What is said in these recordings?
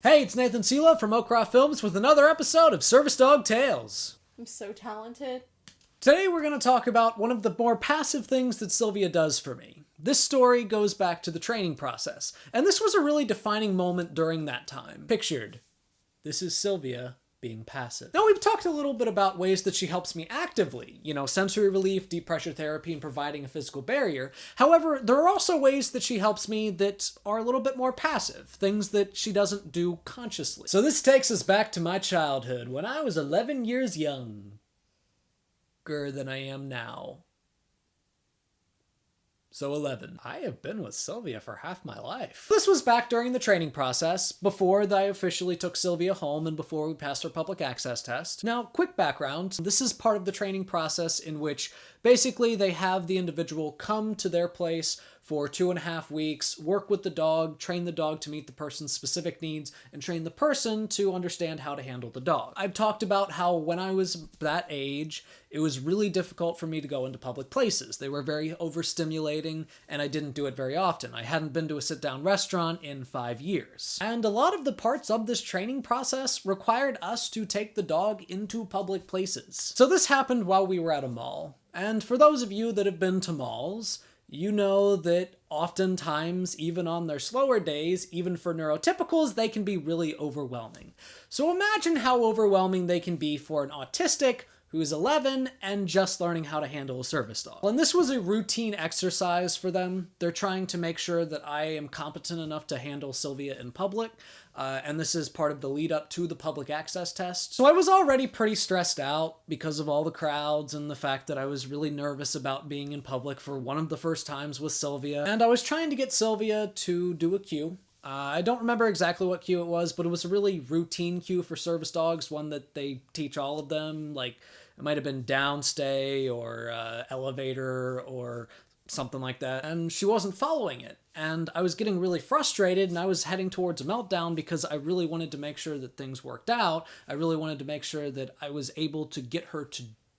Hey, it's Nathan Selove from Oakcroft Films with another episode of Service Dog Tales. I'm so talented. Today we're going to talk about one of the more passive things that Sylvia does for me. This story goes back to the training process, and this was a really defining moment during that time. Pictured, this is Sylvia being passive. Now, we've talked a little bit about ways that she helps me actively, sensory relief, deep pressure therapy, and providing a physical barrier. However, there are also ways that she helps me that are a little bit more passive, things that she doesn't do consciously. So this takes us back to my childhood when I was 11 years younger than I am now. So 11. I have been with Sylvia for half my life. This was back during the training process, before I officially took Sylvia home and before we passed our public access test. Now, quick background. This is part of the training process in which basically they have the individual come to their place for 2.5 weeks, work with the dog, train the dog to meet the person's specific needs, and train the person to understand how to handle the dog. I've talked about how when I was that age, it was really difficult for me to go into public places. They were very overstimulating, and I didn't do it very often. I hadn't been to a sit-down restaurant in 5 years. And a lot of the parts of this training process required us to take the dog into public places. So this happened while we were at a mall. And for those of you that have been to malls, you know that oftentimes, even on their slower days, even for neurotypicals, they can be really overwhelming. So imagine how overwhelming they can be for an autistic who is 11 and just learning how to handle a service dog. And this was a routine exercise for them. They're trying to make sure that I am competent enough to handle Sylvia in public. And this is part of the lead up to the public access test. So I was already pretty stressed out because of all the crowds and the fact that I was really nervous about being in public for one of the first times with Sylvia. And I was trying to get Sylvia to do a cue. I don't remember exactly what cue it was, but it was a really routine cue for service dogs, one that they teach all of them. Like, it might have been downstay or elevator or something like that, and she wasn't following it. And I was getting really frustrated, and I was heading towards a meltdown because I really wanted to make sure that things worked out. I really wanted to make sure that I was able to get her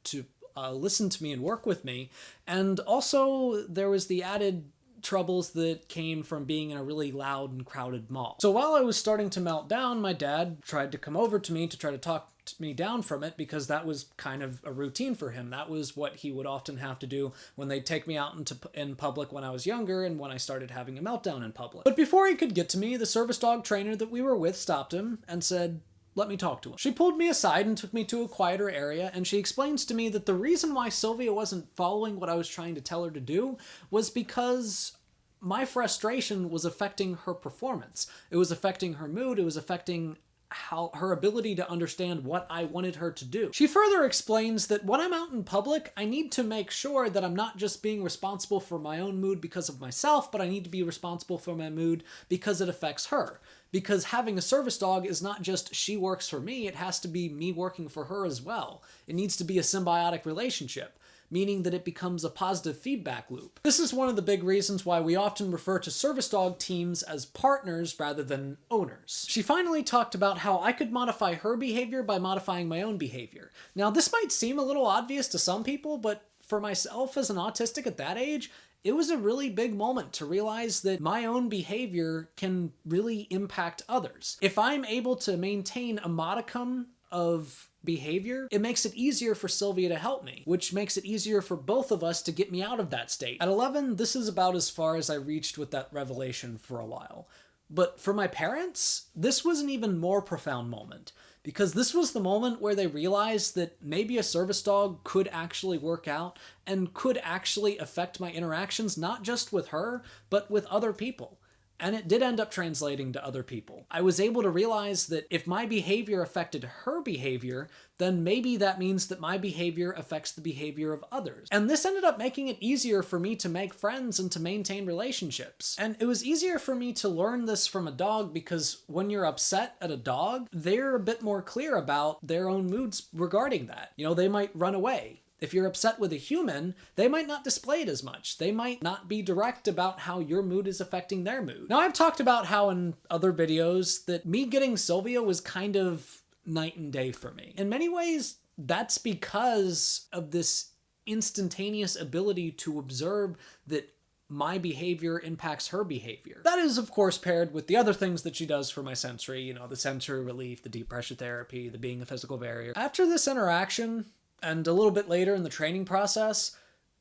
to listen to me and work with me. And also, there was the added troubles that came from being in a really loud and crowded mall. So while I was starting to melt down, my dad tried to come over to me to try to talk me down from it because that was kind of a routine for him. That was what he would often have to do when they'd take me out in public when I was younger and when I started having a meltdown in public. But before he could get to me, the service dog trainer that we were with stopped him and said, "Let me talk to him." She pulled me aside and took me to a quieter area, and she explains to me that the reason why Sylvia wasn't following what I was trying to tell her to do was because my frustration was affecting her performance. It was affecting her mood. It was affecting her ability to understand what I wanted her to do. She further explains that when I'm out in public, I need to make sure that I'm not just being responsible for my own mood because of myself, but I need to be responsible for my mood because it affects her. Because having a service dog is not just she works for me, it has to be me working for her as well. It needs to be a symbiotic relationship, meaning that it becomes a positive feedback loop. This is one of the big reasons why we often refer to service dog teams as partners rather than owners. She finally talked about how I could modify her behavior by modifying my own behavior. Now, this might seem a little obvious to some people, but for myself as an autistic at that age, it was a really big moment to realize that my own behavior can really impact others. If I'm able to maintain a modicum of behavior, it makes it easier for Sylvia to help me, which makes it easier for both of us to get me out of that state. At 11, this is about as far as I reached with that revelation for a while. But for my parents, this was an even more profound moment, because this was the moment where they realized that maybe a service dog could actually work out and could actually affect my interactions, not just with her, but with other people. And it did end up translating to other people. I was able to realize that if my behavior affected her behavior, then maybe that means that my behavior affects the behavior of others. And this ended up making it easier for me to make friends and to maintain relationships. And it was easier for me to learn this from a dog because when you're upset at a dog, they're a bit more clear about their own moods regarding that. They might run away. If you're upset with a human, they might not display it as much. They might not be direct about how your mood is affecting their mood. Now, I've talked about how in other videos that me getting Sylvia was kind of night and day for me. In many ways, that's because of this instantaneous ability to observe that my behavior impacts her behavior. That is, of course, paired with the other things that she does for my sensory, you know, the sensory relief, the deep pressure therapy, the being a physical barrier. After this interaction, and a little bit later in the training process,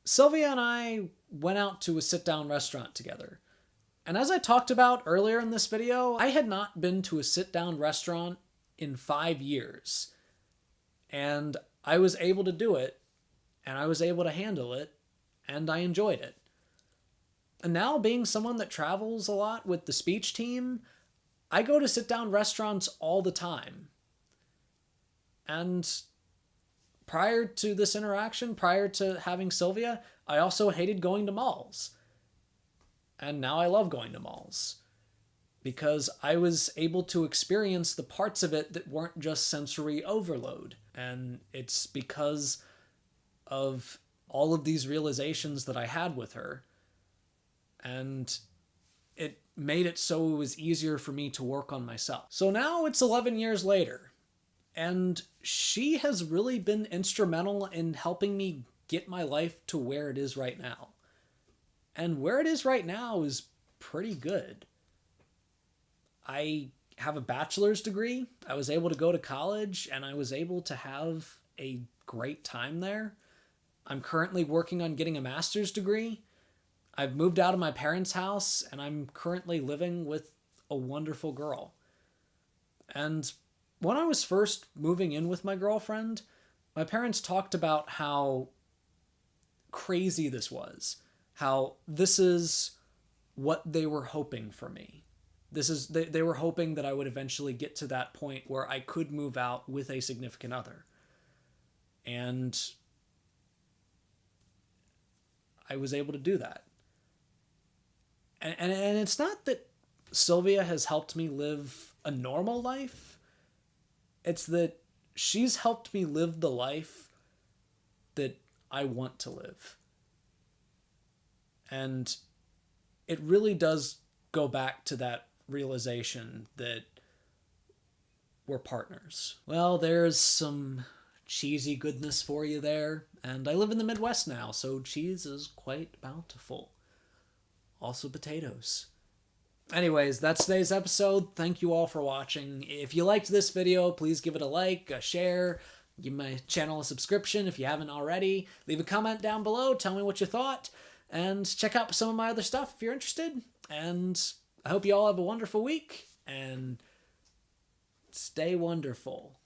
Sylvia and I went out to a sit-down restaurant together. And as I talked about earlier in this video, I had not been to a sit-down restaurant in 5 years. And I was able to do it, and I was able to handle it, and I enjoyed it. And now, being someone that travels a lot with the speech team, I go to sit-down restaurants all the time. And prior to this interaction, prior to having Sylvia, I also hated going to malls. And now I love going to malls because I was able to experience the parts of it that weren't just sensory overload. And it's because of all of these realizations that I had with her. And it made it so it was easier for me to work on myself. So now it's 11 years later, and she has really been instrumental in helping me get my life to where it is right now. And where it is right now is pretty good. I have a bachelor's degree. I was able to go to college, and I was able to have a great time there. I'm currently working on getting a master's degree. I've moved out of my parents' house, and I'm currently living with a wonderful girl. And when I was first moving in with my girlfriend, my parents talked about how crazy this was. How this is what they were hoping for me. They were hoping that I would eventually get to that point where I could move out with a significant other. And I was able to do that. And it's not that Sylvia has helped me live a normal life. It's that she's helped me live the life that I want to live. And it really does go back to that realization that we're partners. Well, there's some cheesy goodness for you there. And I live in the Midwest now, so cheese is quite bountiful. Also potatoes. Anyways, that's today's episode. Thank you all for watching. If you liked this video, please give it a like, a share, give my channel a subscription if you haven't already. Leave a comment down below, tell me what you thought. And check out some of my other stuff if you're interested. And I hope you all have a wonderful week. And stay wonderful.